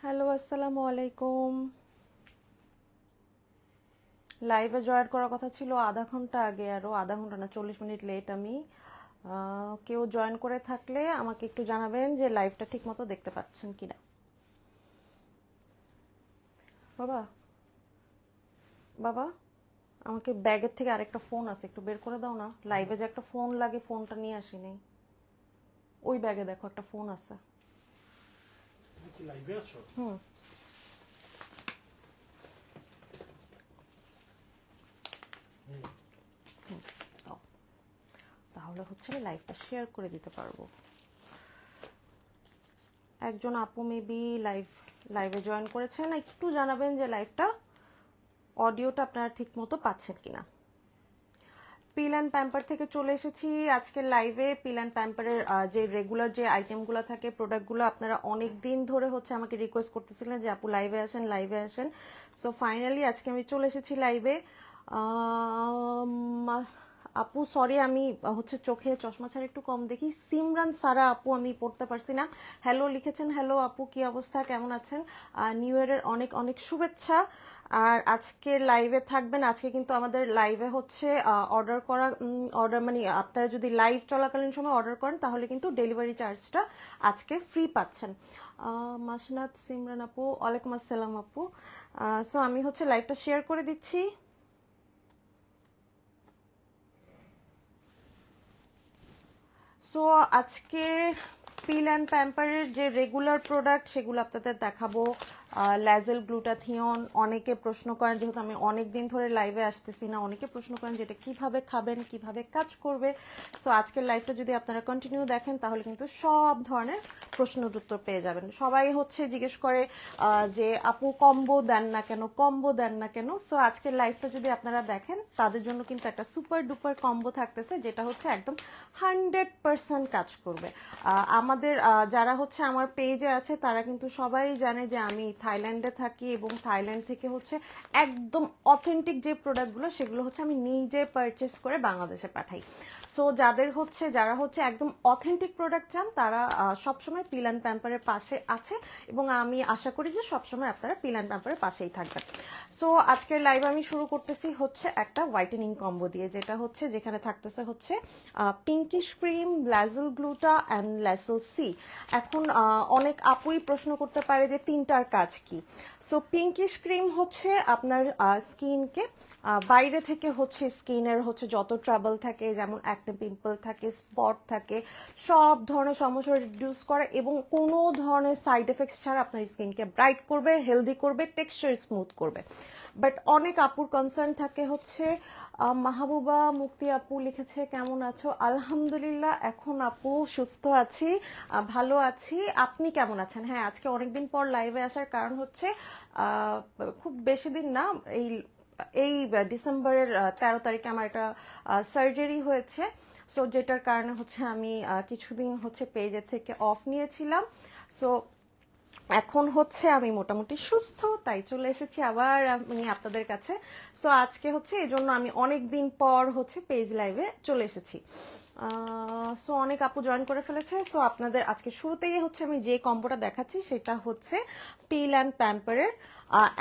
Hello, আসসালামু আলাইকুম। লাইভে জয়েন করার কথা ছিল আধা ঘন্টা আগে, আরও আধা ঘন্টা না, 40 মিনিট লেট আমি। কেউ জয়েন করে থাকলে আমাকে একটু জানাবেন যে লাইভটা ঠিক মতো দেখতে পাচ্ছেন কিনা। বাবা, বাবা, আমাকে ব্যাগের থেকে আরেকটা ফোন আছে, একটু বের করে দাও না। লাইভে যে একটা ফোন লাগে, ফোনটা নিয়ে আসি নাই। ওই ব্যাগে দেখো একটা ফোন আছে। তুমি কি লাইভে আছো? হুম। হুম। দাও। তাহলে হচ্ছে আমি লাইভটা শেয়ার করে দিতে পারবো। একজন আপু মেবি লাইভে জয়েন করেছেন, একটু জানাবেন যে লাইভটা অডিওটা আপনারা ঠিক মতো পাচ্ছেন কিনা। পিল অ্যান্ড প্যাম্পার থেকে চলে এসেছি আজকের লাইভে। পিল অ্যান্ড প্যাম্পারের যে রেগুলার যে আইটেমগুলো থাকে, প্রোডাক্টগুলো আপনারা অনেক দিন ধরে হচ্ছে আমাকে রিকোয়েস্ট করতেছিলেন যে আপু লাইভে আসেন, লাইভে আসেন। সো ফাইনালি আজকে আমি চলে এসেছি লাইভে। আপু সরি, আমি হচ্ছে চোখে চশমা ছাড়া একটু কম দেখি। সিমরান সারা আপু, আমি পড়তে পারছি না। হ্যালো লিখেছেন। হ্যালো আপু, কি অবস্থা, কেমন আছেন? নিউ ইয়ারের অনেক অনেক শুভেচ্ছা। আর আজকে লাইভে থাকবেন। আজকে কিন্তু আমাদের লাইভে হচ্ছে অর্ডার করা, অর্ডার মানে আপনারা যদি লাইভ চলাকালীন সময় অর্ডার করেন তাহলে কিন্তু ডেলিভারি চার্জটা আজকে ফ্রি পাচ্ছেন। মাসনাত সিমরান আপু, ওয়ালাইকুম আসসালাম আপু। সো আমি হচ্ছে লাইভটা শেয়ার করে দিচ্ছি। সো আজকে পিল অ্যান্ড প্যাম্পারের যে রেগুলার প্রোডাক্ট সেগুলো আপনাদের দেখাবো। ল্যাজেল গ্লুটাথিয়ন, অনেকে প্রশ্ন করেন, যেহেতু আমি অনেক দিন ধরে লাইভে আসতেছি না, অনেকে প্রশ্ন করেন যে এটা কীভাবে খাবেন, কিভাবে কাজ করবে। সো আজকের লাইভটা যদি আপনারা কন্টিনিউ দেখেন তাহলে কিন্তু সব ধরনের প্রশ্নের উত্তর পেয়ে যাবেন। সবাই হচ্ছে জিজ্ঞেস করে যে আপু কম্বো দেন না কেন, কম্বো দেন না কেন। সো আজকের লাইভটা যদি আপনারা দেখেন তাদের জন্য কিন্তু একটা সুপার ডুপার কম্বো থাকতেছে, যেটা হচ্ছে একদম 100% কাজ করবে। আমাদের যারা হচ্ছে আমার পেজে আছে তারা কিন্তু সবাই জানে যে আমি থাইল্যান্ডে থাকি, এবং থাইল্যান্ড থেকে হচ্ছে একদম অথেন্টিক যে প্রোডাক্টগুলো সেগুলো হচ্ছে আমি নিজে পারচেস করে বাংলাদেশে পাঠাই। সো যারা হচ্ছে একদম অথেন্টিক প্রোডাক্ট চান তারা সবসময় পিল অ্যান্ড প্যাম্পারের পাশে আছে, এবং আমি আশা করি যে সবসময় আপনারা পিল অ্যান্ড প্যাম্পারের পাশেই থাকবেন। সো আজকের লাইভ আমি শুরু করতেছি হচ্ছে একটা হোয়াইটেনিং কম্বো দিয়ে, যেটা হচ্ছে যেখানে থাকতেছে হচ্ছে পিঙ্কিশ ক্রিম, ল্যাজেল গ্লুটা অ্যান্ড ল্যাসেল সি। এখন অনেক আপুই প্রশ্ন করতে পারে যে তিনটার কাজ কি। সো পিঙ্কিশ ক্রিম হচ্ছে আপনার স্কিনকে বাইরে থেকে হচ্ছে স্কিনের হচ্ছে যত ট্রাবল থাকে, যেমন অ্যাকনে পিম্পল থাকে, স্পট থাকে, সব ধরনের সমস্যা রিডিউস করে এবং কোনো ধরনের সাইড এফেক্টস ছাড়া আপনার স্কিনকে ব্রাইট করবে, হেলদি করবে, টেক্সচার স্মুথ করবে। বাট অনেক আপুর কনসার্ন থাকে হচ্ছে মাহবুবা মুক্তি আপু লিখেছে কেমন আছো? আলহামদুলিল্লাহ, এখন আপু সুস্থ আছি, ভালো আছি। আপনি কেমন আছেন? হ্যাঁ, আজকে অনেকদিন পর লাইভে আসার কারণ হচ্ছে খুব বেশি দিন না, এই এই ডিসেম্বরের 13 তারিখে আমার একটা সার্জারি হয়েছে। সো যেটার কারণে হচ্ছে আমি কিছুদিন হচ্ছে পেজের থেকে অফ নিয়েছিলাম। সো এখন হচ্ছে আমি মোটামুটি সুস্থ, তাই চলে এসেছি আবার আমি আপনাদের কাছে। সো আজকে হচ্ছে এই জন্য আমি অনেক দিন পর হচ্ছে পেজ লাইভে চলে এসেছি। সো অনেক আপু জয়েন করে ফেলেছে। সো আপনাদের আজকে শুরুতেই হচ্ছে আমি যে কম্বোটা দেখাচ্ছি সেটা হচ্ছে পিল অ্যান্ড প্যাম্পারের।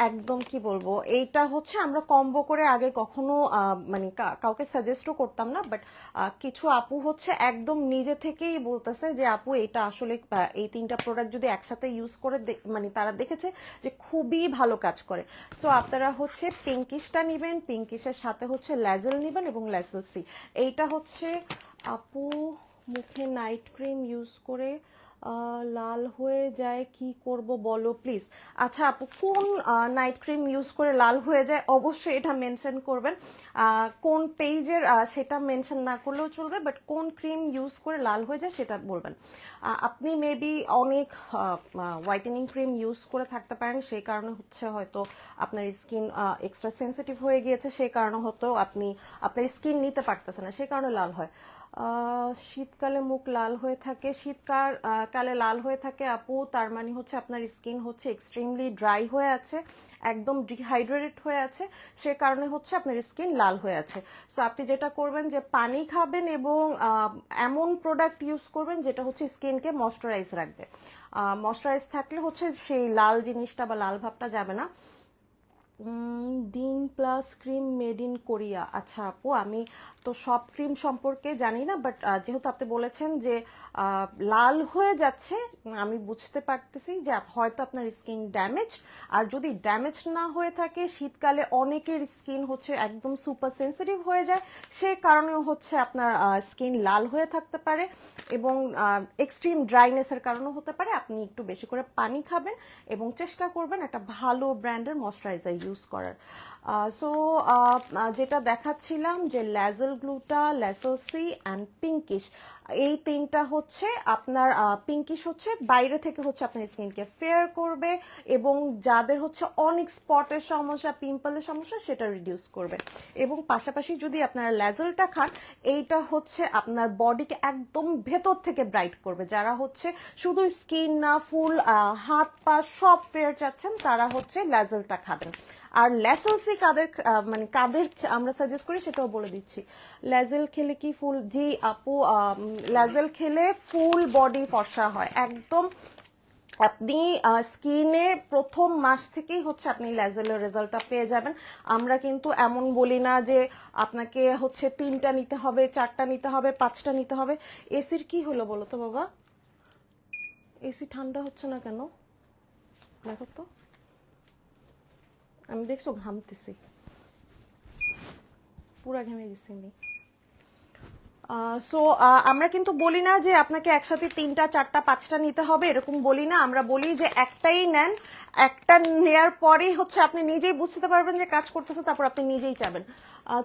একদম কি বলবো, এইটা হচ্ছে আমরা কম্বো করে আগে কখনো মানে কাউকে সাজেস্টও করতাম না, বাট কিছু আপু হচ্ছে একদম নিজে থেকেই বলতেছে যে আপু এটা আসলে এই তিনটা প্রোডাক্ট যদি একসাথে ইউজ করে মানে তারা দেখেছে যে খুবই ভালো কাজ করে। সো আপনারা হচ্ছে পিঙ্কিশটা নেবেন, পিঙ্কিশের সাথে হচ্ছে ল্যাজেল নেবেন এবং ল্যাজেল সি। এইটা হচ্ছে আপু মুখে নাইট ক্রিম ইউজ করে লাল হয়ে যায়, কি করব বলো প্লিজ। আচ্ছা আপু, কোন নাইট ক্রিম ইউজ করে লাল হয়ে যায় অবশ্যই এটা মেনশন করবেন। কোন পেজের সেটা মেনশন না করলেও চলবে, বাট কোন ক্রিম ইউজ করে লাল হয়ে যায় সেটা বলবেন। আপনি মেবি অনেক হোয়াইটেনিং ক্রিম ইউজ করে থাকতে পারেন, সেই কারণে হচ্ছে হয়তো আপনার স্কিন এক্সট্রা সেন্সিটিভ হয়ে গিয়েছে, সেই কারণে হয়তো আপনি আপনার স্কিন নিতে পারতেছে না, সেই কারণে লাল হয়। শীতকালে মুখ লাল হয়ে থাকে, কালে লাল হয়ে থাকে আপু, তার মানে হচ্ছে আপনার স্কিন হচ্ছে এক্সট্রিমলি ড্রাই হয়ে আছে, একদম ডিহাইড্রেটেড হয়ে আছে, সে কারণে হচ্ছে আপনার স্কিন লাল হয়ে আছে। সো আপনি যেটা করবেন যে পানি খাবেন এবং এমন প্রোডাক্ট ইউজ করবেন যেটা হচ্ছে স্কিনকে ময়শ্চারাইজ রাখবে। ময়শ্চারাইজ থাকলে হচ্ছে সেই লাল জিনিসটা বা লাল ভাবটা যাবে না। Dean plus cream made in Korea. আচ্ছা আপু, আমি তো সব ক্রিম সম্পর্কে জানি না, বাট যেহেতু আপনি বলেছেন যে লাল হয়ে যাচ্ছে, আমি বুঝতে পারতেছি যে হয়তো আপনার স্কিন ড্যামেজ। আর যদি ড্যামেজ না হয়ে থাকে, শীতকালে অনেকের স্কিন হচ্ছে একদম সুপার সেন্সিটিভ হয়ে যায়, সে কারণেও হচ্ছে আপনার স্কিন লাল হয়ে থাকতে পারে এবং এক্সট্রিম ড্রাইনেসের কারণেও হতে পারে। আপনি একটু বেশি করে পানি খাবেন এবং চেষ্টা করবেন একটা ভালো ব্র্যান্ডের ময়শ্চারাইজার ইউজ করার। সো যেটা দেখাচ্ছিলাম যে ল্যাজেল গ্লুটা, ল্যাসেল সি অ্যান্ড পিঙ্কিশ, এই তিনটা হচ্ছে আপনার পিঙ্কিশ হচ্ছে বাইরে থেকে হচ্ছে আপনার স্কিনকে ফেয়ার করবে এবং যাদের হচ্ছে অনেক স্পটের সমস্যা, পিম্পলের সমস্যা, সেটা রিডিউস করবে। এবং পাশাপাশি যদি আপনারা ল্যাজেলটা খান, এইটা হচ্ছে আপনার বডিকে একদম ভেতর থেকে ব্রাইট করবে। যারা হচ্ছে শুধু স্কিন না, ফুল হাত পা সব ফেয়ার চাচ্ছেন, তারা হচ্ছে ল্যাজেলটা খাবেন। আর ল্যাসেল সি কাদের মানে কাদের আমরা সাজেস্ট করি সেটাও বলে দিচ্ছি। ল্যাজেল খেলে কি ফুল, জি আপু, ল্যাজেল খেলে ফুল বডি ফর্সা হয় একদম। আপনি স্কিনে প্রথম মাস থেকেই হচ্ছে আপনি ল্যাজেলের রেজাল্টটা পেয়ে যাবেন। আমরা কিন্তু এমন বলি না যে আপনাকে হচ্ছে 3টা নিতে হবে, 4টা নিতে হবে, 5টা নিতে হবে। এসির কি হলো বলো তো বাবা, এসি ঠান্ডা হচ্ছে না কেন? দেখো তো, আমি দেখছো ঘামতেছি, পুরা ঘেমে গেছি আমি। সো আমরা কিন্তু বলি না যে আপনাকে একসাথে 3টা 4টা 5টা নিতে হবে, এরকম বলি না। আমরা বলি যে একটাই নেন, একটা নেয়ার পরেই হচ্ছে আপনি নিজেই বুঝতে পারবেন যে কাজ করতেছে, তারপর আপনি নিজেই চাবেন।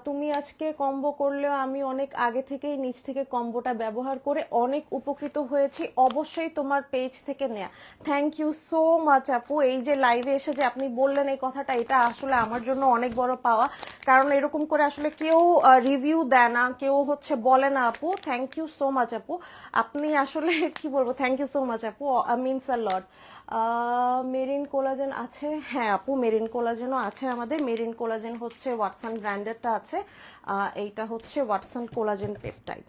তুমি আজকে কম্বো করলেও আমি অনেক আগে থেকেই নিজ থেকে কম্বোটা ব্যবহার করে অনেক উপকৃত হয়েছি, অবশ্যই তোমার পেজ থেকে নেয়া। থ্যাংক ইউ সো মাচ আপু। এই যে লাইভে এসে যে আপনি বললেন এই কথাটা, এটা আসলে আমার জন্য অনেক বড় পাওয়া, কারণ এরকম করে আসলে কেউ রিভিউ দেয় না, কেউ হচ্ছে বলে না আপু। থ্যাংক ইউ সো মাচ আপু, আপনি আসলে কি বলবো, থ্যাংক ইউ সো মাচ আপু, means a lot. Marine collagen আছে, হ্যাঁ আপু মেরিন কোলাজেনও আছে আমাদের। মেরিন কোলাজেন হচ্ছে ওয়াটসন ব্র্যান্ডেরটা আছে, এইটা হচ্ছে ওয়াটসন কোলাজেন পেপটাইড,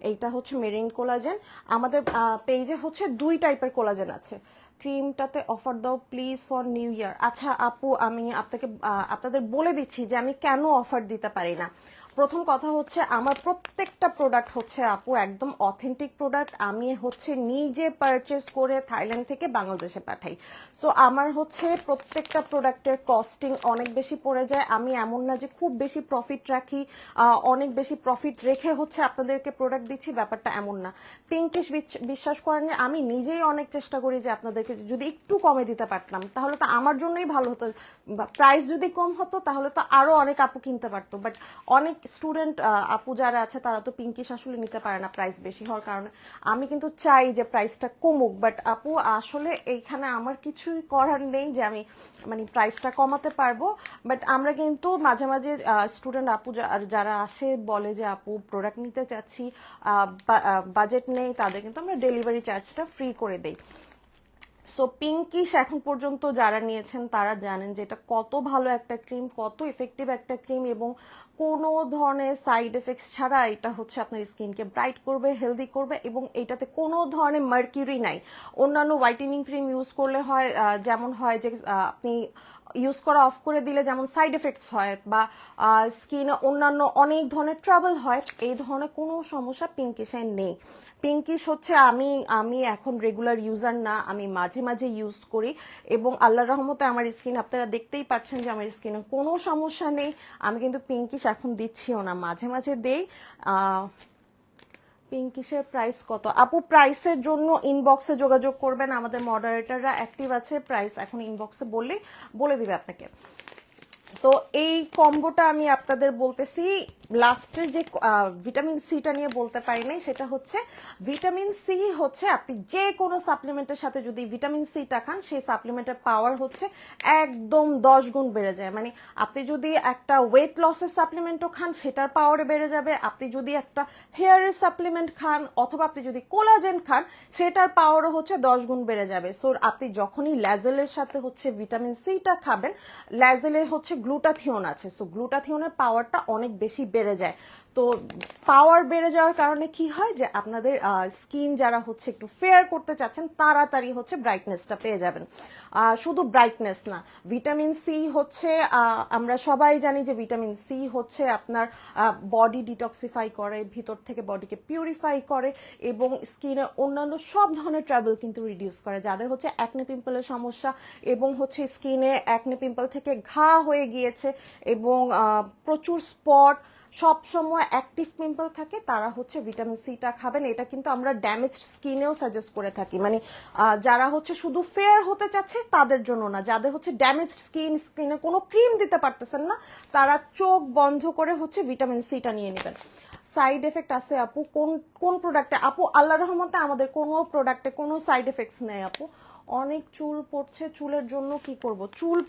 এইটা হচ্ছে মেরিন কোলাজেন। আমাদের পেজে হচ্ছে 2 টাইপের কোলাজেন আছে। ক্রিমটাতে অফার দাও প্লিজ ফর নিউ ইয়ার। আচ্ছা আপু, আমি আপনাদের বলে দিচ্ছি যে আমি কেন অফার দিতে পারি না। প্রথম কথা হচ্ছে আমার প্রত্যেকটা প্রোডাক্ট হচ্ছে আপু একদম অথেন্টিক প্রোডাক্ট। আমি হচ্ছে নিজে পারচেস করে থাইল্যান্ড থেকে বাংলাদেশে পাঠাই। সো আমার হচ্ছে প্রত্যেকটা প্রোডাক্টের কস্টিং অনেক বেশি পড়ে যায়। আমি এমন না যে খুব বেশি প্রফিট রাখি, অনেক বেশি প্রফিট রেখে হচ্ছে আপনাদেরকে প্রোডাক্ট দিচ্ছি, ব্যাপারটা এমন না। পিঙ্কিশ বিশ্বাস করেন, আমি নিজেই অনেক চেষ্টা করি যে আপনাদেরকে যদি একটু কমে দিতে পারতাম তাহলে তো আমার জন্যই ভালো হতো। প্রাইস যদি কম হতো তাহলে তো আরো অনেক আপু কিনতে পারতো, বাট অনেক স্টুডেন্ট আপু যারা আছে তারা তো পিঙ্কিশ আসলে নিতে পারে না প্রাইস বেশি হওয়ার কারণে। আমি কিন্তু চাই যে প্রাইসটা কমুক, বাট আপু আসলে এইখানে আমার কিছুই করার নেই যে আমি মানে প্রাইসটা কমাতে পারবো। বাট আমরা কিন্তু মাঝে মাঝে স্টুডেন্ট আপু যারা আসে বলে যে আপু প্রোডাক্ট নিতে চাচ্ছি, বাজেট নেই, তাদের কিন্তু আমরা ডেলিভারি চার্জটা ফ্রি করে দেই। সো পিঙ্কিশ এখন পর্যন্ত যারা নিয়েছেন তারা জানেন যে এটা কত ভালো একটা ক্রিম, কত ইফেক্টিভ একটা ক্রিম, এবং কোনো ধরনের সাইড এফেক্টস ছাড়া এটা হচ্ছে আপনার স্কিনকে ব্রাইট করবে, হেলদি করবে, এবং এটাতে কোনো ধরনের মার্কিউরি নাই। অন্যান্য হোয়াইটেনিং ক্রিম ইউজ করলে হয় যেমন হয় যে আপনি ইউজ করা অফ করে দিলে যেমন সাইড এফেক্টস হয় বা স্কিনে অন্যান্য অনেক ধরনের ট্রাবল হয়, এই ধরনের কোনো সমস্যা পিঙ্কিশে নেই। পিঙ্কিশ হচ্ছে আমি এখন রেগুলার ইউজার না, আমি মাঝে মাঝে ইউজ করি, এবং আল্লাহর রহমতে আমার স্কিন আপনারা দেখতেই পাচ্ছেন যে আমার স্কিনে কোনো সমস্যা নেই। আমি কিন্তু পিঙ্কিশ এখন দিচ্ছিও না, মাঝে মাঝে দেই। পিঙ্কিশের প্রাইস কত আপু? প্রাইসের জন্য ইনবক্সে যোগাযোগ করবেন, আমাদের মডারেটররা অ্যাক্টিভ আছে, প্রাইস এখন ইনবক্সে বললেই বলে দিবে আপনাকে। সো এই কম্বোটা আমি আপনাদের বলতেছি, লাস্টের যে ভিটামিন সিটা নিয়ে বলতে পারি নাই, সেটা হচ্ছে ভিটামিন সি হচ্ছে আপনি যে কোনো সাপ্লিমেন্টের সাথে যদি ভিটামিন সিটা খান, সেই সাপ্লিমেন্টের পাওয়ার হচ্ছে একদম 10 গুণ বেড়ে যায়। মানে আপনি যদি একটা ওয়েট লসের সাপ্লিমেন্টও খান, সেটার পাওয়ার বেড়ে যাবে। আপনি যদি একটা হেয়ারের সাপ্লিমেন্ট খান অথবা আপনি যদি কোলাজেন খান, সেটার পাওয়ারও হচ্ছে 10 গুণ বেড়ে যাবে। সো আপনি যখনই ল্যাজেলের সাথে হচ্ছে ভিটামিন সিটা খাবেন, ল্যাজেলে হচ্ছে গ্লুটাথিওন আছে, সো গ্লুটাথিওনের পাওয়ারটা অনেক বেশি বেড়ে যায়। তো পাওয়ার বেড়ে যাওয়ার কারণে কি হয় যে আপনাদের স্কিন যারা হচ্ছে একটু ফেয়ার করতে চাচ্ছেন তাড়াতাড়ি হচ্ছে ব্রাইটনেসটা পেয়ে যাবেন। শুধু ব্রাইটনেস না, ভিটামিন সি হচ্ছে আমরা সবাই জানি যে ভিটামিন সি হচ্ছে আপনার বডি ডিটক্সিফাই করে, ভিতর থেকে বডিকে পিউরিফাই করে এবং স্কিনের অন্যান্য সব ধরনের ট্রাবল কিন্তু রিডিউস করে। যাদের হচ্ছে অ্যাকনে পিম্পলের সমস্যা এবং হচ্ছে স্কিনে অ্যাকনে পিম্পল থেকে ঘা হয়ে গিয়েছে এবং প্রচুর স্পট সব সময় অ্যাক্টিভ পিম্পল থাকে, তারা হচ্ছে ভিটামিন সিটা খাবেন। এটা কিন্তু আমরা ড্যামেজড স্কিনেও সাজেস্ট করে থাকি, মানে যারা হচ্ছে শুধু ফেয়ার হতে চাচ্ছে তাদের জন্য না, যাদের হচ্ছে ড্যামেজড স্কিনে কোনো ক্রিম দিতে পারতেছেন না তারা চোখ বন্ধ করে হচ্ছে ভিটামিন সিটা নিয়ে নেবেন। সাইড এফেক্ট আছে আপু কোন কোন প্রোডাক্টে? আপু আল্লাহর রহমতে আমাদের কোনো প্রোডাক্টে কোনো সাইড এফেক্টস নেই আপু। অনেক চুল পড়ছে, চুলের জন্য কি করব, চুল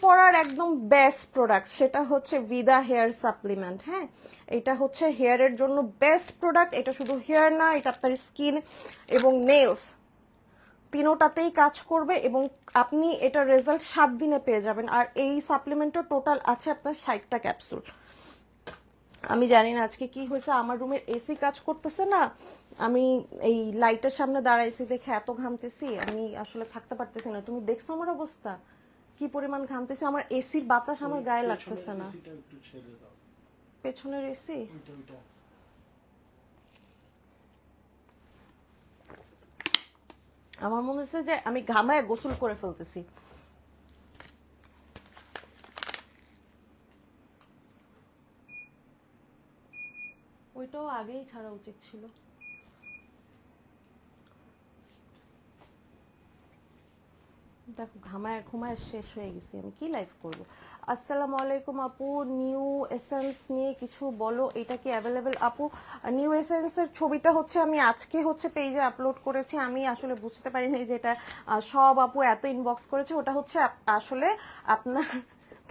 পড়ার একদম বেস্ট প্রোডাক্ট সেটা হচ্ছে ভিদা হেয়ার সাপ্লিমেন্ট। হ্যাঁ, এটা হচ্ছে হেয়ারের জন্য বেস্ট প্রোডাক্ট। এটা শুধু হেয়ার না, এটা আপনার স্কিন এবং নেলস তিনোটাতেই কাজ করবে এবং আপনি এটা রেজাল্ট 7 দিনে পেয়ে যাবেন। আর এই সাপ্লিমেন্টের টোটাল আছে আপনার 60টা ক্যাপসুল। আমি জানি না আজকে কি হয়েছে, আমার রুমের এসি কাজ করতেছে না, আমি এই লাইটের সামনে দাঁড়াইছি দেখে এত ঘামতেছি, আমি আসলে থাকতে পারতেছি না। তুমি দেখছো আমার অবস্থা কি পরিমাণ ঘামতেছি, আমার এসির বাতাস আমার গায়ে লাগতেছে না। পেছনের এসি আমার মনে হচ্ছে যে আমি ঘামায় গোসল করে ফেলতেছি। ওইটাও আগেই ছাড়া উচিত ছিল। দেখো ঘামায় ঘুমায় শেষ হয়ে গেছি, আমি কি লাইভ করব। আসসালামু আলাইকুম আপু, নিউ এসেন্স নিয়ে কিছু বলো, এটা কি অ্যাভেলেবেল? আপু নিউ এসেন্সের ছবিটা হচ্ছে আমি আজকে হচ্ছে পেজে আপলোড করেছি, আমি আসলে বুঝতে পারিনি যে এটা সব আপু এত ইনবক্স করেছে। ওটা হচ্ছে আসলে আপনার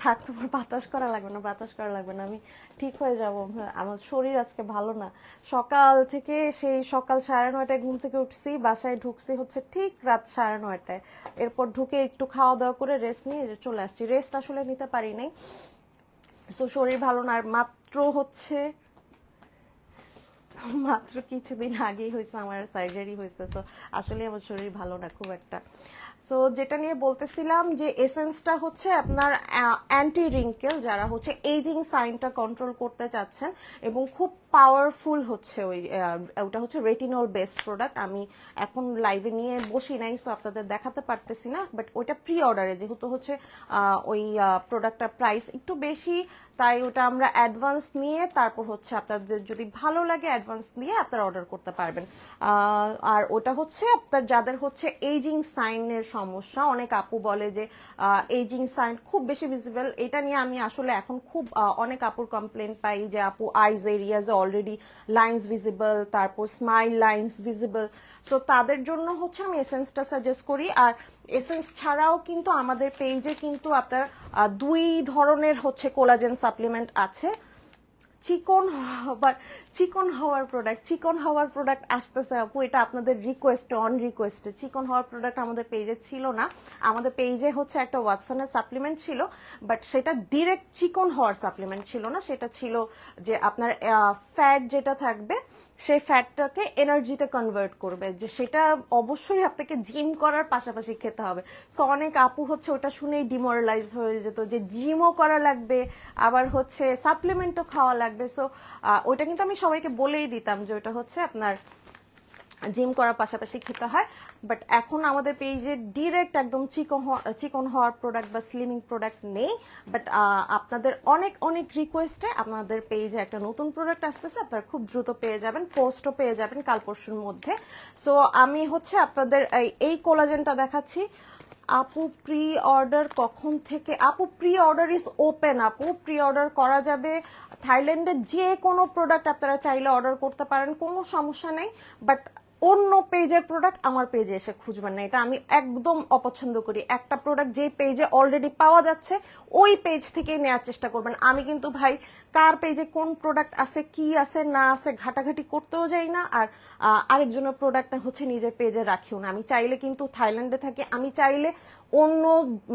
থাক, তোমার বাতাস করা লাগবে না, বাতাস করা লাগবে না, আমি ঠিক হয়ে যাব। আমার শরীর আজকে ভালো না, সকাল থেকে সেই সকাল 9:30টায় ঘুম থেকে উঠছি, বাসায় ঢুকছি হচ্ছে ঠিক রাত 9:30টায়, এরপর ঢুকে একটু খাওয়া দাওয়া করে রেস্ট নিয়ে যে চলে আসছি। রেস্ট আসলে নিতে পারি নাই, সো শরীর ভালো না। আর মাত্র কিছুদিন আগেই হয়েছে আমার সার্জারি হয়েছে, সো আসলে আমার শরীর ভালো না খুব একটা। সো যেটা নিয়ে বলতেছিলাম যে এসেন্সটা হচ্ছে আপনার অ্যান্টি রিঙ্কেল, যারা হচ্ছে এজিং সাইনটা কন্ট্রোল করতে চাচ্ছেন এবং খুব পাওয়ারফুল হচ্ছে ওটা হচ্ছে রেটিনল বেসড প্রোডাক্ট। আমি এখন লাইভে নিয়ে বসি নাই, সো আপনাদের দেখাতে পারতেছি না, বাট ওইটা প্রি অর্ডারে যেহেতু হচ্ছে ওই প্রোডাক্টটার প্রাইস একটু বেশি, তাই ওটা আমরা অ্যাডভান্স নিয়ে তারপর হচ্ছে আপনাদের যদি ভালো লাগে অ্যাডভান্স নিয়ে আপনারা অর্ডার করতে পারবেন। আর ওটা হচ্ছে আপনার যাদের হচ্ছে এজিং সাইনের সমস্যা, অনেক আপু বলে যে এজিং সাইন খুব বেশি ভিজিবল, এটা নিয়ে আমি আসলে এখন খুব অনেক আপুর কমপ্লেন পাই যে আপু আইজ এরিয়াজে অলরেডি লাইন্স ভিজিবল, তারপর স্মাইল লাইন্স ভিজিবল, সো তাদের জন্য হচ্ছে আমি এসেন্সটা সাজেস্ট করি। আর এসেন্স ছাড়াও কিন্তু আমাদের পেজে কিন্তু আপনার 2 ধরনের হচ্ছে কোলাজেন সাপ্লিমেন্ট আছে। চিকন হওয়ার প্রোডাক্ট আসতেছে আপু, এটা আপনাদের রিকোয়েস্টে অন রিকোয়েস্টে। চিকন হওয়ার প্রোডাক্ট আমাদের পেজে ছিল না, আমাদের পেজে হচ্ছে একটা ওয়াটসনের সাপ্লিমেন্ট ছিল, বাট সেটা ডিরেক্ট চিকন হওয়ার সাপ্লিমেন্ট ছিল না, সেটা ছিল যে আপনার ফ্যাট যেটা থাকবে সেই ফ্যাটটাকে এনার্জিতে কনভার্ট করবে, যে সেটা অবশ্যই আপনাকে জিম করার পাশাপাশি খেতে হবে। সো অনেক আপু হচ্ছে ওটা শুনেই ডিমোরালাইজ হয়ে যেত যে জিমও করা লাগবে আবার হচ্ছে সাপ্লিমেন্টও খাওয়া লাগবে। সো ওইটা কিন্তু আমি সবাইকে বলেই দিতাম যে ওটা হচ্ছে আপনার জিম করার পাশাপাশি খেতে হয়, বাট এখন আমাদের পেজে ডিরেক্ট একদম চিকন হওয়ার প্রোডাক্ট বা স্লিমিং প্রোডাক্ট নেই। বাট আপনাদের অনেক অনেক রিকোয়েস্টে আপনাদের পেজে একটা নতুন প্রোডাক্ট আসতেছে, আপনারা খুব দ্রুত পেয়ে যাবেন, পোস্টও পেয়ে যাবেন কাল পরশুর মধ্যে। সো আমি হচ্ছে আপনাদের এই কোলাজেনটা দেখাচ্ছি। আপু প্রি অর্ডার কখন থেকে? আপু প্রি অর্ডার ইজ ওপেন, আপু প্রি অর্ডার করা যাবে। থাইল্যান্ডের যে কোনো প্রোডাক্ট আপনারা চাইলে অর্ডার করতে পারেন, কোনো সমস্যা নেই, বাট অন্য পেজের প্রোডাক্ট আমার পেজে এসে খুঁজবেন না, এটা আমি একদম অপছন্দ করি। একটা প্রোডাক্ট যে পেজে অলরেডি পাওয়া যাচ্ছে ওই পেজ থেকেই নেওয়ার চেষ্টা করবেন। আমি কিন্তু ভাই কার পেজে কোন প্রোডাক্ট আছে কি আছে না আছে ঘাটাঘাটি করতেও যাই না, আর আরেকজনের প্রোডাক্ট হচ্ছে নিজের পেজে রাখিও না। আমি চাইলে কিন্তু থাইল্যান্ডে থাকি, আমি চাইলে অন্য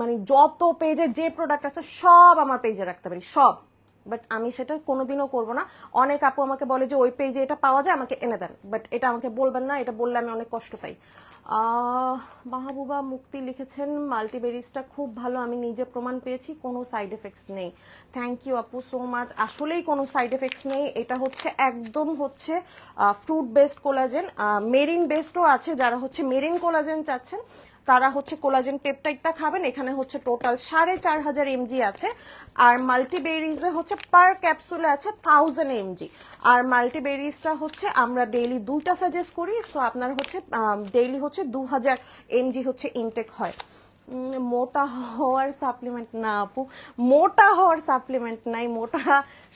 মানে যত পেজে যে প্রোডাক্ট আছে সব আমার পেজে রাখতে পারি, সব বাট আমি সেটা কোনোদিনও করব না। অনেক আপু আমাকে বলে যে ওই পেজে এটা পাওয়া যায়, আমাকে এনে দেন, বাট এটা আমাকে বলবেন না, এটা বললে আমি অনেক কষ্ট পাই। মাহবুবা মুক্তি লিখেছেন মাল্টিবেরিজটা খুব ভালো, আমি নিজে প্রমাণ পেয়েছি, কোনো সাইড এফেক্টস নেই। থ্যাংক ইউ আপু সো মাচ। আসলেই কোনো সাইড এফেক্টস নেই, এটা হচ্ছে একদম হচ্ছে ফ্রুট বেসড কোলাজেন, মেরিন বেসডও আছে, যারা হচ্ছে মেরিন কোলাজেন চাচ্ছেন তারা হচ্ছে কোলাজেন পেপটাইডটা খাবেন। এখানে হচ্ছে টোটাল 4500 mg আছে, আর মাল্টিবেরিজে হচ্ছে পার ক্যাপসুলে আছে 1000 mg। আর মাল্টিবেরিজটা হচ্ছে আমরা ডেইলি 2টা সাজেস্ট করি, সো আপনার হচ্ছে ডেইলি হচ্ছে 2000 mg হচ্ছে ইনটেক হয়। মোটা হওয়ার সাপ্লিমেন্ট না আপু, মোটা হওয়ার সাপ্লিমেন্ট নাই, মোটা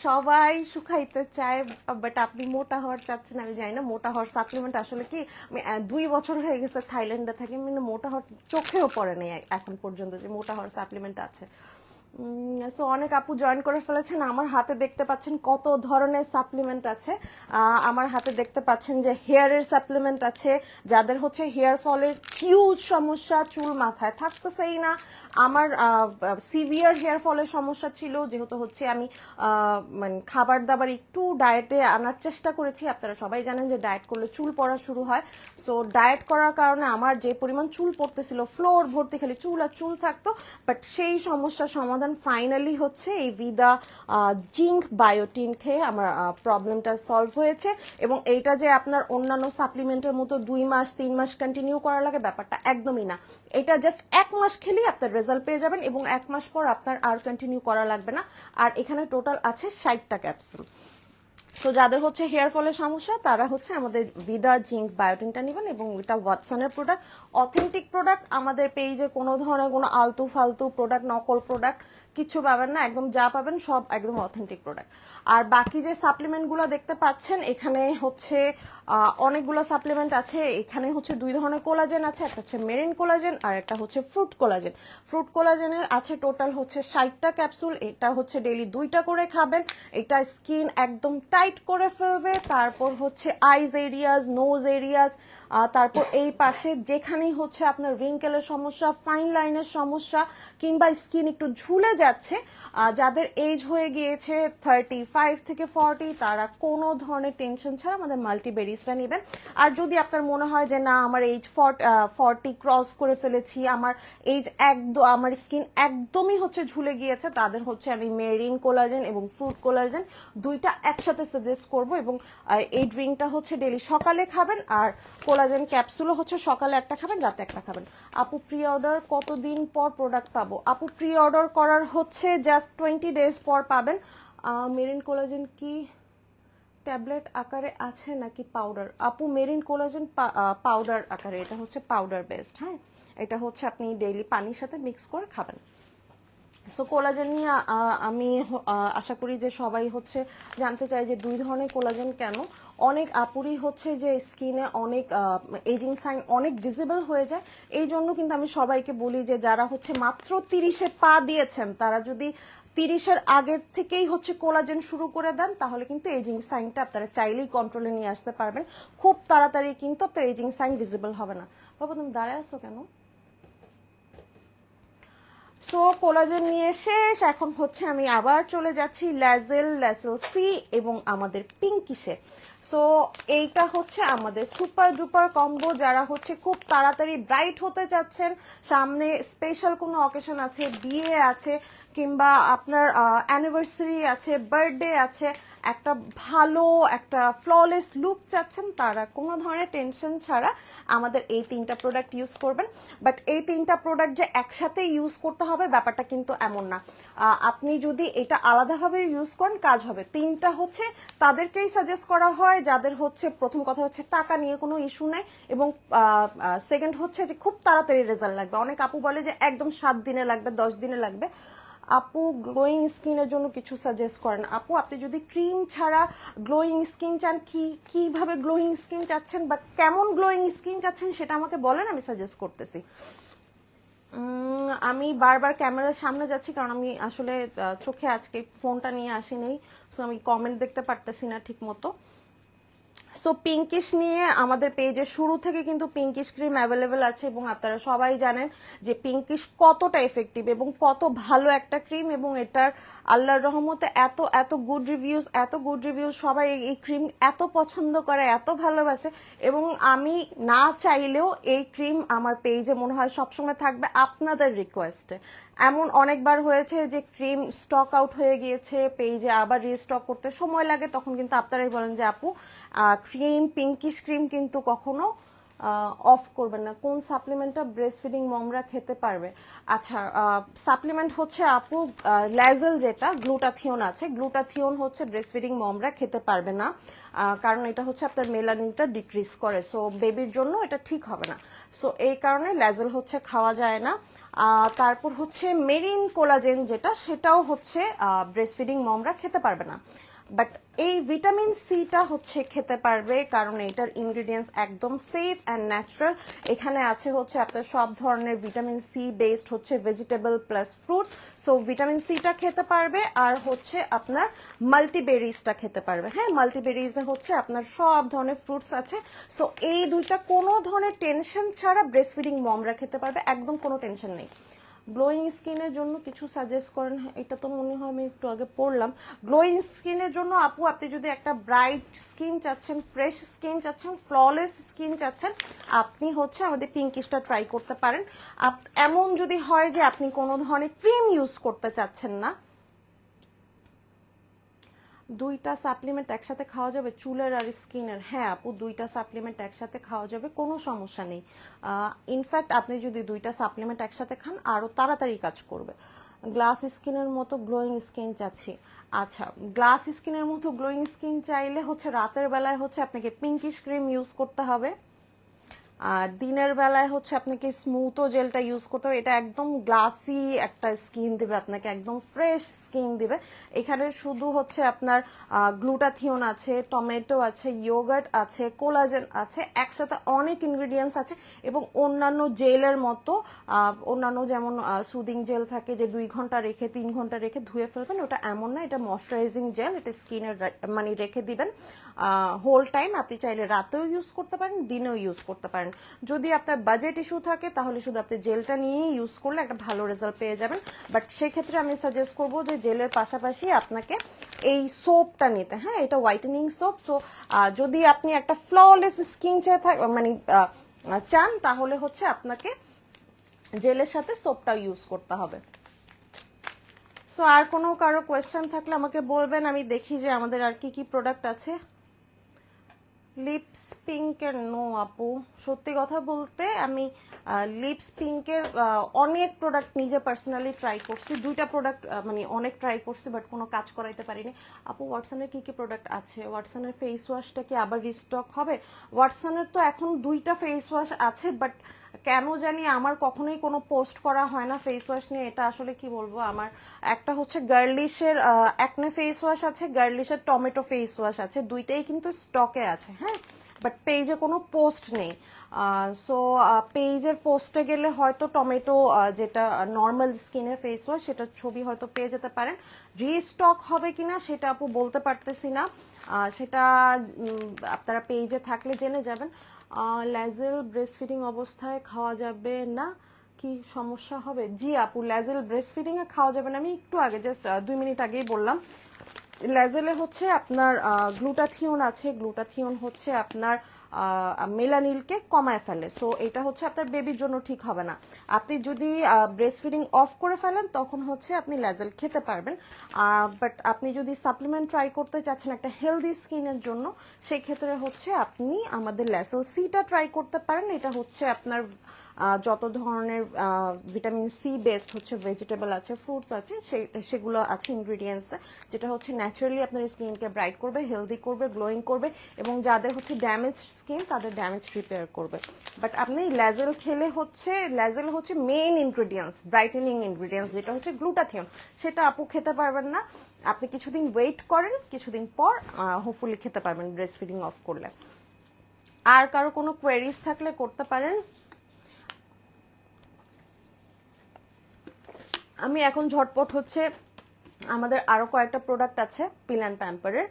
সবাই শুকাইতে চায়, বাট আপনি মোটা হওয়ার চাচ্ছেন আমি জানি না। মোটা হওয়ার সাপ্লিমেন্ট আসলে কি, আমি 2 বছর হয়ে গেছে থাইল্যান্ডে থাকি, মানে মোটা হওয়ার চোখেও পড়ে নেই এখন পর্যন্ত যে মোটা হওয়ার সাপ্লিমেন্ট আছে। সো অনেক আপু জয়েন করে ফেলেছেন। আমার হাতে দেখতে পাচ্ছেন কত ধরনের সাপ্লিমেন্ট আছে। আমার হাতে দেখতে পাচ্ছেন যে হেয়ারের সাপ্লিমেন্ট আছে, যাদের হচ্ছে হেয়ার ফলের হিউজ সমস্যা, চুল মাথায় থাকতেছেই না। আমার সিভিয়ার হেয়ার ফলের সমস্যা ছিল, যেহেতু হচ্ছে আমি মানে খাবার দাবার একটু ডায়েটে আনার চেষ্টা করেছি। আপনারা সবাই জানেন যে ডায়েট করলে চুল পড়া শুরু হয়। সো ডায়েট করার কারণে আমার যে পরিমাণ চুল পড়তেছিল, ফ্লোর ভর্তি খালি চুল আর চুল থাকতো, বাট সেই সমস্যার সমাধান ফাইনালি হচ্ছে এই ভিদা জিঙ্ক বায়োটিন খেয়ে আমার প্রবলেমটা সলভ হয়েছে। এবং এইটা যে আপনার অন্যান্য সাপ্লিমেন্টের মতো 2 মাস 3 মাস কন্টিনিউ করা লাগে, ব্যাপারটা একদমই না। এটা জাস্ট 1 মাস খেলেই আপনার রেজাল্ট পেয়ে যাবেন, এবং 1 মাস পর আপনার আর কন্টিনিউ করা লাগবে না। আর এখানে টোটাল আছে 60টা ক্যাপসুল। সো যাদের হচ্ছে হেয়ার ফলের সমস্যা তারা হচ্ছে আমাদের ভিদা জিঙ্ক বায়োটিনটা নেবেন, এবং এটা ওয়াটসনের প্রোডাক্ট, অথেন্টিক প্রোডাক্ট। আমাদের পেজে কোনো ধরনের কোনো আলতু ফালতু প্রোডাক্ট, নকল প্রোডাক্ট কিছু পাবেন না, একদম যা পাবেন সব একদম অথেন্টিক প্রোডাক্ট। আর বাকি যে সাপ্লিমেন্টগুলো দেখতে পাচ্ছেন, এখানে হচ্ছে অনেকগুলো সাপ্লিমেন্ট আছে। এখানে হচ্ছে 2 ধরনের কোলাজেন আছে, একটা হচ্ছে মেরিন কোলাজেন আর একটা হচ্ছে ফ্রুট কোলাজেন। ফ্রুট কোলাজেনের আছে টোটাল হচ্ছে 60টা ক্যাপসুল। এটা হচ্ছে ডেইলি 2টা করে খাবেন। এটা স্কিন একদম টাইট করে ফেলবে। তারপর হচ্ছে আইজ এরিয়াস, নোজ এরিয়াস, তারপর এই পাশে যেখানেই হচ্ছে আপনার রিঙ্কেলের সমস্যা, ফাইন লাইনের সমস্যা, কিংবা স্কিন একটু ঝুলে যাচ্ছে, যাদের এজ হয়ে গিয়েছে 35 থেকে 40, তারা কোনো ধরনের টেনশন ছাড়া আমাদের মাল্টিবেরিজটা নেবেন। আর যদি আপনার মনে হয় যে না আমার এজ 40 ক্রস করে ফেলেছি, আমার এজ একদম, আমার স্কিন একদমই হচ্ছে ঝুলে গিয়েছে, তাদের হচ্ছে আমি মেরিন কোলাজেন এবং ফ্রুট কোলাজেন 2টা একসাথে সাজেস্ট করব। এবং এই ড্রিঙ্কটা হচ্ছে ডেইলি সকালে খাবেন, আর কোলাজেন ক্যাপসুলও হচ্ছে সকালে একটা খাবেন, রাতে একটা খাবেন। আপু প্রি অর্ডার কতদিন পর প্রোডাক্ট পাবো? আপু প্রি অর্ডার করার হচ্ছে জাস্ট 20 ডেজ পর পাবেন। মেরিন কোলাজেন কি ট্যাবলেট আকারে আছে নাকি পাউডার? আপু মেরিন কোলাজেন পাউডার আকারে, এটা হচ্ছে পাউডার বেসড। হ্যাঁ, এটা হচ্ছে আপনি ডেইলি পানির সাথে মিক্স করে খাবেন। সো কোলাজেন নিয়ে আমি আশা করি যে সবাই হচ্ছে জানতে চাই যে 2 ধরনের কোলাজেন কেন। অনেক আপুরই হচ্ছে যে স্কিনে অনেক এজিং সাইন অনেক ভিজিবল হয়ে যায়, এই জন্য কিন্তু আমি সবাইকে বলি যে যারা হচ্ছে মাত্র 30-এ পা দিয়েছেন, তারা যদি 30-এর আগের থেকেই হচ্ছে কোলাজেন শুরু করে দেন, তাহলে কিন্তু এজিং সাইনটা আপনারা চাইলেই কন্ট্রোলে নিয়ে আসতে পারবেন। খুব তাড়াতাড়ি কিন্তু আপনার এজিং সাইন ভিজিবল হবে না। বাবা তুমি দাঁড়ায় আসো কেন? সো কোলাজেন নিয়ে শেষ, এখন হচ্ছে আমি আবার চলে যাচ্ছি ল্যাজেল সি এবং আমাদের পিঙ্কিশে। সো এইটা হচ্ছে আমাদের সুপার ডুপার কম্বো। যারা হচ্ছে খুব তাড়াতাড়ি ব্রাইট হতে চাচ্ছেন, সামনে স্পেশাল কোনো অকেশন আছে, বিয়ে আছে, কিংবা আপনার অ্যানিভার্সারি আছে, বার্থডে আছে, একটা ভালো একটা ফ্ললেস লুক চাচ্ছেন, তারা কোনো ধরনের টেনশন ছাড়া আমাদের এই 3টা প্রোডাক্ট ইউজ করবেন। বাট এই 3টা প্রোডাক্ট যে একসাথে ইউজ করতে হবে ব্যাপারটা কিন্তু এমন না। আপনি যদি এটা আলাদাভাবে ইউজ করেন কাজ হবে। 3টা হচ্ছে তাদেরকেই সাজেস্ট করা হয় যাদের হচ্ছে প্রথম কথা হচ্ছে টাকা নিয়ে কোনো ইস্যু নাই, এবং সেকেন্ড হচ্ছে যে খুব তাড়াতাড়ি রেজাল্ট লাগবে। অনেক আপু বলে যে একদম 7 দিনে লাগবে, 10 দিনে লাগবে। আপু গ্লোয়িং স্কিনের জন্য কিছু সাজেস্ট করেন। আপু আপনি যদি ক্রিম ছাড়া গ্লোয়িং স্কিন চান, কিভাবে গ্লোয়িং স্কিন চাচ্ছেন বা কেমন গ্লোয়িং স্কিন চাচ্ছেন সেটা আমাকে বলেন, আমি সাজেস্ট করতেছি। আমি বারবার ক্যামেরার সামনে যাচ্ছি কারণ আমি আসলে চোখে আজকে ফোনটা নিয়ে আসি নেই, সো আমি কমেন্ট দেখতে পারতেছি না ঠিক মতো। সো পিঙ্কিশ নিয়ে আমাদের পেজে শুরু থেকে কিন্তু পিঙ্কিশ ক্রিম অ্যাভেলেবেল আছে এবং আপনারা সবাই জানেন যে পিঙ্কিশ কতটা এফেক্টিভ এবং কত ভালো একটা ক্রিম, এবং এটার আল্লাহর রহমতে এত এত গুড রিভিউজ, সবাই এই ক্রিম এত পছন্দ করে, এত ভালোবাসে, এবং আমি না চাইলেও এই ক্রিম আমার পেজে মনে হয় সবসময় থাকবে আপনাদের রিকোয়েস্টে। এমন অনেকবার হয়েছে যে ক্রিম স্টক আউট হয়ে গিয়েছে, পেজে আবার রিস্টক করতে সময় লাগে, তখন কিন্তু আপনারাই বলেন যে আপু পিঙ্কিশ ক্রিম কিন্তু কখনো অফ করবেন না। কোন সাপ্লিমেন্টটা ব্রেস্ট ফিডিং মমরা খেতে পারবে? আচ্ছা, সাপ্লিমেন্ট হচ্ছে আপু ল্যাজেল, যেটা গ্লুটাথিয়ন আছে, গ্লুটাথিয়ন হচ্ছে ব্রেস্ট ফিডিং মমরা খেতে পারবে না, কারণ এটা হচ্ছে আপনার মেলানিনটা ডিক্রিজ করে, সো বেবির জন্য এটা ঠিক হবে না। সো এই কারণে ল্যাজেল হচ্ছে খাওয়া যায় না। তারপর হচ্ছে মেরিন কোলাজেন, যেটা সেটাও হচ্ছে ব্রেস্ট ফিডিং মমরা খেতে পারবে না। বাট এই ভিটামিন সিটা হচ্ছে খেতে পারবে, কারণ এটার ইনগ্রিডিয়েন্টস একদম সেফ অ্যান্ড ন্যাচারাল। এখানে আছে হচ্ছে আপনার সব ধরনের ভিটামিন সি বেসড হচ্ছে vegetable plus fruit, so vitamin সিটা খেতে পারবে। আর হচ্ছে আপনার মাল্টিবেরিজটা খেতে পারবে। হ্যাঁ, মাল্টিবেরিজে হচ্ছে আপনার সব ধরনের ফ্রুটস আছে, সো এই দুইটা কোনো ধরনের টেনশন ছাড়া ব্রেস্ট ফিডিং মমরা খেতে পারবে, একদম কোনো টেনশন নেই। গ্লোয়িং স্কিনের জন্য কিছু সাজেস্ট করেন, এটা তো মনে হয় আমি একটু আগে পড়লাম। গ্লোয়িং স্কিনের জন্য আপু আপনি যদি একটা ব্রাইট স্কিন চাচ্ছেন, ফ্রেশ স্কিন চাচ্ছেন, ফ্ললেস স্কিন চাচ্ছেন, আপনি হচ্ছে আমাদের পিঙ্কিশটা ট্রাই করতে পারেন। এমন যদি হয় যে আপনি কোনো ধরনের ক্রিম ইউজ করতে চাচ্ছেন না, দুইটা সাপ্লিমেন্ট একসাথে খাওয়া যাবে চুলের আর স্কিনের? হ্যাঁ আপু, দুইটা সাপ্লিমেন্ট একসাথে খাওয়া যাবে, কোনো সমস্যা নেই। ইনফ্যাক্ট আপনি যদি দুইটা সাপ্লিমেন্ট একসাথে খান আরও তাড়াতাড়ি কাজ করবে। গ্লাস স্কিনের মতো গ্লোয়িং স্কিন চাচ্ছি। আচ্ছা, গ্লাস স্কিনের মতো গ্লোয়িং স্কিন চাইলে হচ্ছে রাতের বেলায় হচ্ছে আপনাকে পিঙ্কিশ ক্রিম ইউজ করতে হবে, আর দিনের বেলায় হচ্ছে আপনাকে স্মুথও জেলটা ইউজ করতে হবে। এটা একদম গ্লাসি একটা স্কিন দিবে আপনাকে, একদম ফ্রেশ স্কিন দিবে। এখানে শুধু হচ্ছে আপনার গ্লুটাথিয়ন আছে, টমেটো আছে, ইয়োগার্ট আছে, কোলাজেন আছে, একসাথে অনেক ইনগ্রিডিয়েন্টস আছে, এবং অন্যান্য জেলের মতো অন্যান্য যেমন সুদিং জেল থাকে যে 2 ঘন্টা রেখে 3 ঘন্টা রেখে ধুয়ে ফেলবেন, ওটা এমন না, এটা ময়শ্চারাইজিং জেল, এটা স্কিনের মানে রেখে দিবেন হোল টাইম। আপনি চাইলে রাতেও ইউজ করতে পারেন, দিনেও ইউজ করতে পারেন। যদি আপনার বাজেট ইস্যু থাকে তাহলে শুধু আপনি জেলটা নিয়েই ইউজ করলে একটা ভালো রেজাল্ট পেয়ে যাবেন। বাট সেক্ষেত্রে আমি সাজেস্ট করবো যে জেলের পাশাপাশি আপনাকে এই সোপটা নিতে। হ্যাঁ, এটা হোয়াইটেনিং সোপ। সো যদি আপনি একটা ফ্ললেস স্কিন মানে চান, তাহলে হচ্ছে আপনাকে জেলের সাথে সোপটা ইউজ করতে হবে। সো আর কোনো কারো কোয়েশ্চেন থাকলে আমাকে বলবেন, আমি দেখি যে আমাদের আর কি কি প্রোডাক্ট আছে। লিপস পিঙ্কের নো আপু, সত্যি কথা বলতে আমি লিপস পিঙ্কের অনেক প্রোডাক্ট নিজে পার্সোনালি ট্রাই করছি, 2টা প্রোডাক্ট মানে অনেক ট্রাই করছি, বাট কোনো কাজ করাইতে পারিনি। আপু ওয়াটসনের কি কি প্রোডাক্ট আছে? ওয়াটসনের ফেস ওয়াশটা কি আবার রিস্টক হবে? ওয়াটসনের তো এখন 2টা ফেস ওয়াশ আছে, বাট কেন জানি আমার কখনোই কোনো পোস্ট করা হয় না ফেস ওয়াশ নিয়ে। এটা আসলে কি বলবো, আমার একটা হচ্ছে গার্লিশের অ্যাকনে ফেস ওয়াশ আছে, গার্লিশের টমেটো ফেস ওয়াশ আছে, দুইটাই কিন্তু স্টকে আছে। হ্যাঁ, বাট পেজে কোনো পোস্ট নেই। সো পেজের পোস্টে গেলে হয়তো টমেটো যেটা নর্মাল স্কিনের ফেস ওয়াশ, সেটার ছবি হয়তো পেয়ে যেতে পারেন। রিস্টক হবে কিনা সেটা আপু বলতে পারতেছি না, সেটা আপনারা পেজে থাকলে জেনে যাবেন। ল্যাজেল ব্রেস্ট ফিডিং অবস্থায় খাওয়া যাবে না, কি সমস্যা হবে? জি আপু, ল্যাজেল ব্রেস্ট ফিডিং এ খাওয়া যাবে না, আমি একটু আগে জাস্ট 2 মিনিট আগেই বললাম। ল্যাজেলে হচ্ছে আপনার গ্লুটাথিয়ন আছে, গ্লুটাথিয়ন হচ্ছে আপনার মেলানিলকে কমায় ফেলে, সো এটা হচ্ছে আপনার বেবির জন্য ঠিক হবে না। আপনি যদি ব্রেস্ট ফিডিং অফ করে ফেলেন তখন হচ্ছে আপনি ল্যাজেল খেতে পারবেন, বাট আপনি যদি সাপ্লিমেন্ট ট্রাই করতে চাচ্ছেন একটা হেলদি স্কিনের জন্য, সেই ক্ষেত্রে হচ্ছে আপনি আমাদের ল্যাজেল সিটা ট্রাই করতে পারেন। এটা হচ্ছে আপনার যত ধরনের ভিটামিন সি বেসড হচ্ছে ভেজিটেবল আছে, ফ্রুটস আছে, সেগুলো আছে ইনগ্রিডিয়েন্টস, যেটা হচ্ছে ন্যাচারালি আপনার স্কিনকে ব্রাইট করবে, হেলদি করবে, গ্লোয়িং করবে, এবং যাদের হচ্ছে ড্যামেজ স্কিন তাদের ড্যামেজ রিপেয়ার করবে। বাট আপনি ল্যাজেল খেলে হচ্ছে, ল্যাজেল হচ্ছে মেইন ইনগ্রিডিয়েন্টস, ব্রাইটেনিং ইনগ্রিডিয়েন্টস, যেটা হচ্ছে গ্লুটাথিয়ন, সেটা আপু খেতে পারবেন না। আপনি কিছুদিন ওয়েট করেন, কিছুদিন পর হোপফুলি খেতে পারবেন ব্রেস্ট ফিডিং অফ করলে। আর কারো কোনো কোয়েরিজ থাকলে করতে পারেন। আমি এখন ঝটপট হচ্ছে আমাদের আরো কয়েকটা প্রোডাক্ট আছে পিল অ্যান্ড প্যাম্পারের,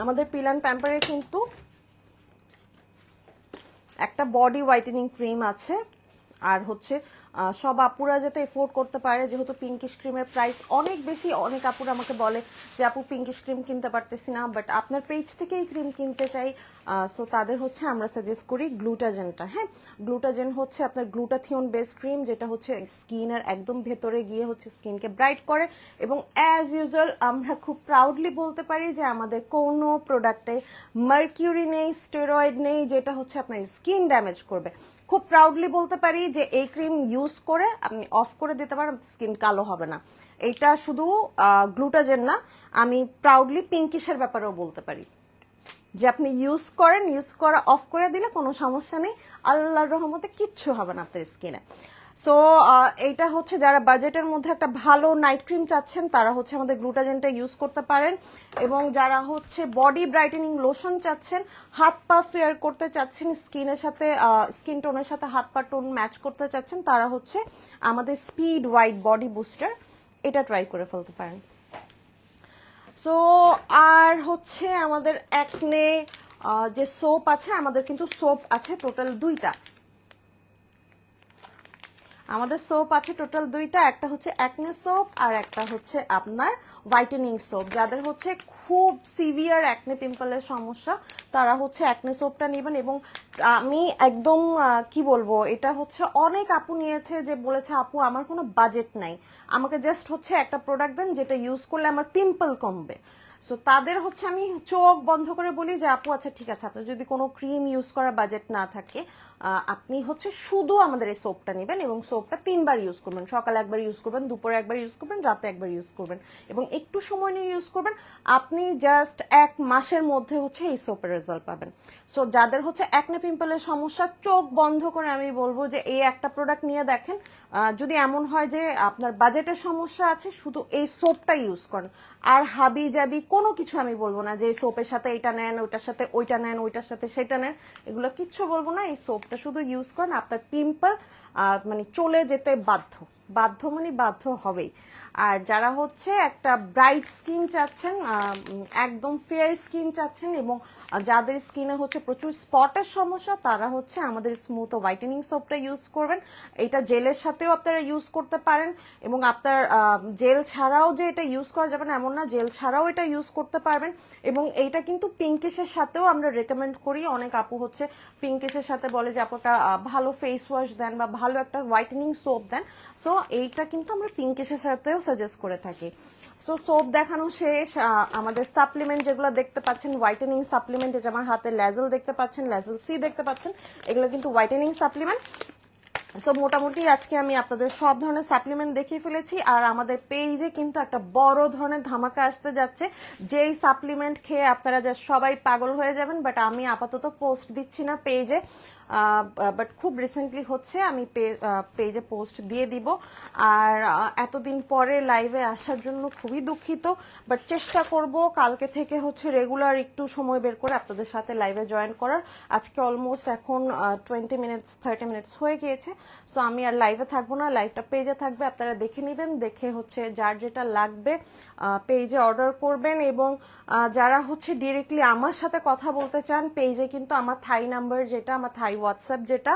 আমাদের পিল অ্যান্ড প্যাম্পারে কিন্তু একটা বডি হোয়াইটেনিং ক্রিম আছে, আর হচ্ছে সব আপুরা যাতে এফোর্ড করতে পারে, যেহেতু পিঙ্কিশ ক্রিমের প্রাইস অনেক বেশি। অনেক আপুরা আমাকে বলে যে আপু পিঙ্কিশ ক্রিম কিনতে পারতেছি না, বাট আপনার পেজ থেকে এই ক্রিম কিনতে চাই। সো তাদের হচ্ছে আমরা সাজেস্ট করি গ্লুটাজেনটা। হ্যাঁ, গ্লুটাজেন হচ্ছে আপনার গ্লুটাথিয়ন বেস ক্রিম, যেটা হচ্ছে স্কিনের একদম ভেতরে গিয়ে হচ্ছে স্কিনকে ব্রাইট করে। এবং অ্যাজ ইউজুয়াল আমরা খুব প্রাউডলি বলতে পারি যে আমাদের কোনো প্রোডাক্টে মার্কিউরি নেই, স্টেরয়েড নেই, যেটা হচ্ছে আপনার স্কিন ড্যামেজ করবে। খুব প্রাউডলি বলতে পারি যে এই ক্রিম ইউজ করে আপনি অফ করে দিতে পারেন, স্কিন কালো হবে না। এটা শুধু গ্লুটাজেন না, আমি প্রাউডলি পিঙ্কিশের ব্যাপারেও বলতে পারি যে আপনি ইউজ করেন, ইউজ করা অফ করে দিলে কোনো সমস্যা নেই, আল্লাহর রহমতে কিচ্ছু হবে না আপনার স্কিনে। সো এইটা হচ্ছে যারা বাজেটের মধ্যে একটা ভালো নাইট ক্রিম চাচ্ছেন তারা হচ্ছে আমাদের গ্লুটাজেনটা ইউজ করতে পারেন। এবং যারা হচ্ছে বডি ব্রাইটেনিং লোশন চাচ্ছেন, হাত পা ফেয়ার করতে চাচ্ছেন, স্কিনের সাথে স্কিন টোনের সাথে হাত পা টোন ম্যাচ করতে চাচ্ছেন, তারা হচ্ছে আমাদের স্পিড হোয়াইট বডি বুস্টার এটা ট্রাই করে ফেলতে পারেন। সো আর হচ্ছে আমাদের একনে যে সোপ আছে, আমাদের কিন্তু সোপ আছে টোটাল দুইটা। আমাদের সোপ আছে টোটাল দুইটা, একটা হচ্ছে অ্যাকনে সোপ আর একটা হচ্ছে আপনার হোয়াইটেনিং সোপ। যাদের হচ্ছে খুব সিভিয়ার অ্যাকনে পিম্পলের সমস্যা তারা হচ্ছে অ্যাকনে সোপটা নেবেন। এবং আমি একদম কি বলবো, এটা হচ্ছে অনেক আপু নিয়েছে যে বলেছে আপু আমার কোনো বাজেট নাই, আমাকে জাস্ট হচ্ছে একটা প্রোডাক্ট দেন যেটা ইউজ করলে আমার পিম্পল কমবে। সো তাদের হচ্ছে আমি চোখ বন্ধ করে বলি যে আপু আচ্ছা ঠিক আছে, আপনার যদি কোনো ক্রিম ইউজ করার বাজেট না থাকে আপনি হচ্ছে শুধু আমাদের এই সোপটা নেবেন এবং সোপটা 3বার ইউজ করবেন। সকালে একবার ইউজ করবেন, দুপুরে একবার ইউজ করবেন, রাতে একবার ইউজ করবেন এবং একটু সময় নিয়ে ইউজ করবেন। আপনি জাস্ট 1 মাসের মধ্যে হচ্ছে এই সোপের রেজাল্ট পাবেন। সো যাদের হচ্ছে অ্যাকনে পিম্পলের সমস্যা, চোখ বন্ধ করে আমি বলবো যে এই একটা প্রোডাক্ট নিয়ে দেখেন। যদি এমন হয় যে আপনার বাজেটের সমস্যা আছে, শুধু এই সোপটা ইউজ করেন। আর হাবি জাবি কোনো কিছু আমি বলবো না যে সোপের সাথে এটা নেন, ওইটার সাথে ওইটা নেন, ওইটার সাথে সেটা নেন, এগুলো কিচ্ছু বলবো না। এই সোপটা শুধু ইউজ করেন, আপনার পিম্পল মানে চলে যেতে বাধ্য, বাধ্য মানে বাধ্য হবেই। আর যারা হচ্ছে একটা ব্রাইট স্কিন চাচ্ছেন, একদম ফেয়ার স্কিন চাচ্ছেন এবং যাদের স্কিনে হচ্ছে প্রচুর স্পটের সমস্যা, তারা হচ্ছে আমাদের স্মুথ হোয়াইটেনিং সোপটা ইউজ করবেন। এটা জেলের সাথেও আপনারা ইউজ করতে পারেন এবং আপনার জেল ছাড়াও যে এটা ইউজ করা যাবে না এমন না, জেল ছাড়াও এটা ইউজ করতে পারবেন। এবং এইটা কিন্তু পিঙ্কিশের সাথেও আমরা রেকমেন্ড করি। অনেক আপু হচ্ছে পিঙ্কিশের সাথে বলে যে আপু একটা ভালো ফেস ওয়াশ দেন বা ভালো একটা হোয়াইটেনিং সোপ দেন। সো এইটা কিন্তু আমরা পিঙ্কিশের সাথেও সাজেস্ট করে থাকি। সো সোপ দেখানো শেষ। আমাদের সাপ্লিমেন্ট যেগুলো দেখতে পাচ্ছেন, হোয়াইটেনিং সাপ্লিমেন্ট, যে আমার হাতে ল্যাজেল দেখতে পাচ্ছেন, ল্যাজেল সি দেখতে পাচ্ছেন, এগুলো কিন্তু হোয়াইটেনিং সাপ্লিমেন্ট। সো মোটামুটি আজকে আমি আপনাদের সব ধরনের সাপ্লিমেন্ট দেখিয়ে ফেলেছি। আর আমাদের পেজে কিন্তু একটা বড় ধরনের ধামাকা আসতে যাচ্ছে, যেই সাপ্লিমেন্ট খেয়ে আপনারা যা সবাই পাগল হয়ে যাবেন। বাট আমি আপাতত পোস্ট দিচ্ছি না পেজে, বাট খুব রিসেন্টলি হচ্ছে আমি পেজে পোস্ট দিয়ে দিব। আর এতদিন পরে লাইভে আসার জন্য খুবই দুঃখিত, বাট চেষ্টা করব কালকে থেকে হচ্ছে রেগুলার একটু সময় বের করে আপনাদের সাথে লাইভে জয়েন করার। আজকে অলমোস্ট এখন 20 মিনিটস 30 মিনিটস হয়ে গিয়েছে। সো আমি আর লাইভে থাকবো না, লাইভটা পেজে থাকবে, আপনারা দেখে নেবেন, দেখে হচ্ছে যার যেটা লাগবে পেজে অর্ডার করবেন। এবং যারা হচ্ছে ডিরেক্টলি আমার সাথে কথা বলতে চান, পেজে কিন্তু আমার থাই নাম্বার যেটা, আমার থাই হোয়াটসঅ্যাপ যেটা,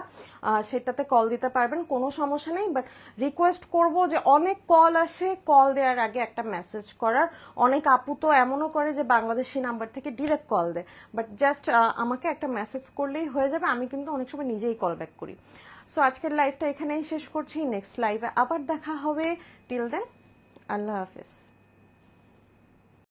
সেটাতে কল দিতে পারবেন, কোনো সমস্যা নেই। বাট রিকোয়েস্ট করব যে অনেক কল আসে, কল দেওয়ার আগে একটা মেসেজ করার। অনেক আপু তো এমনও করে যে বাংলাদেশি নাম্বার থেকে ডিরেক্ট কল দেয়, বাট জাস্ট আমাকে একটা মেসেজ করলেই হয়ে যাবে, আমি কিন্তু অনেক সময় নিজেই কল ব্যাক করি। সো আজকের লাইভটা এখানেই শেষ করছি, নেক্সট লাইভে আবার দেখা হবে। টিল দেন আল্লাহ হাফেজ।